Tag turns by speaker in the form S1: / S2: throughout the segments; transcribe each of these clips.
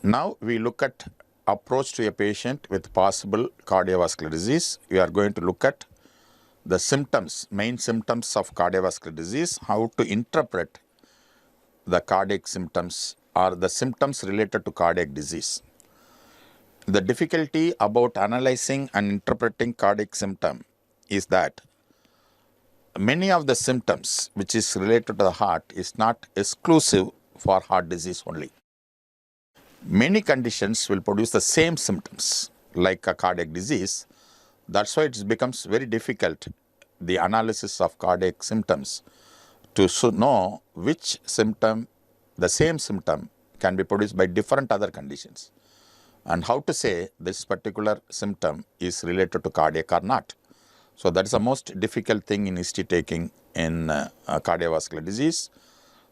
S1: Now we look at approach to a patient with possible cardiovascular disease. We are going to look at the symptoms, main symptoms of cardiovascular disease, how to interpret the cardiac symptoms or the symptoms related to cardiac disease. The difficulty about analyzing and interpreting cardiac symptom is that many of the symptoms which is related to the heart is not exclusive for heart disease only. Many conditions will produce the same symptoms like a cardiac disease. That's why it becomes very difficult, the analysis of cardiac symptoms, to know which symptom, the same symptom can be produced by different other conditions, and how to say this particular symptom is related to cardiac or not. So that is the most difficult thing in history taking in cardiovascular disease.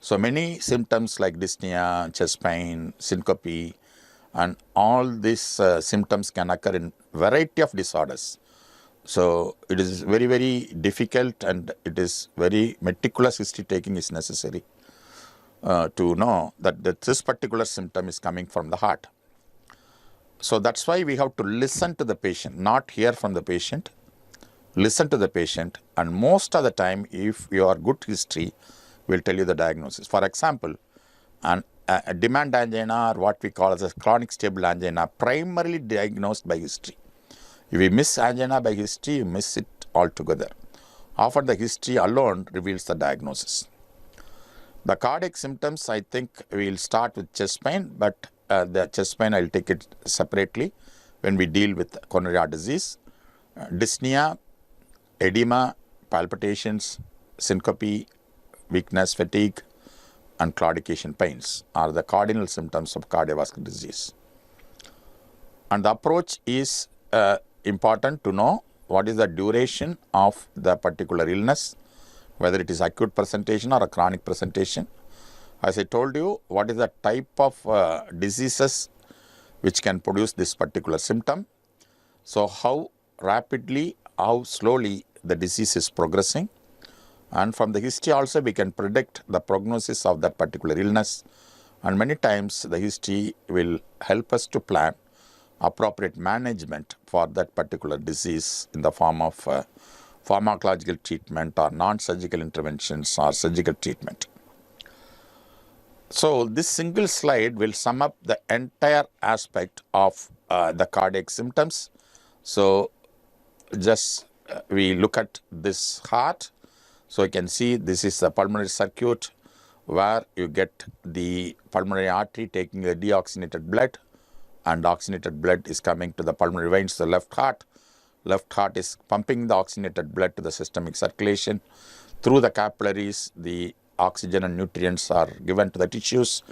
S1: So many symptoms like dyspnea, chest pain, syncope, and all these symptoms can occur in variety of disorders. So it is very, very difficult, and it is very meticulous history taking is necessary to know that this particular symptom is coming from the heart. So that's why we have to listen to the patient, not hear from the patient. Listen to the patient, and most of the time, if you are good history, will tell you the diagnosis. For example, a demand angina, or what we call as a chronic stable angina, primarily diagnosed by history. If we miss angina by history, you miss it altogether. Often the history alone reveals the diagnosis. The cardiac symptoms, I think we will start with chest pain, but the chest pain I will take it separately when we deal with coronary heart disease. Dyspnea, edema, palpitations, syncope, weakness, fatigue, and claudication pains are the cardinal symptoms of cardiovascular disease. And the approach is important to know what is the duration of the particular illness, whether it is acute presentation or a chronic presentation. As I told you, what is the type of diseases which can produce this particular symptom. So how rapidly, how slowly the disease is progressing. And from the history also we can predict the prognosis of that particular illness. And many times the history will help us to plan appropriate management for that particular disease in the form of pharmacological treatment or non-surgical interventions or surgical treatment. So this single slide will sum up the entire aspect of the cardiac symptoms. So just we look at this heart. So you can see this is the pulmonary circuit where you get the pulmonary artery taking the deoxygenated blood, and oxygenated blood is coming to the pulmonary veins, the left heart. Left heart is pumping the oxygenated blood to the systemic circulation. Through the capillaries, the oxygen and nutrients are given to the tissues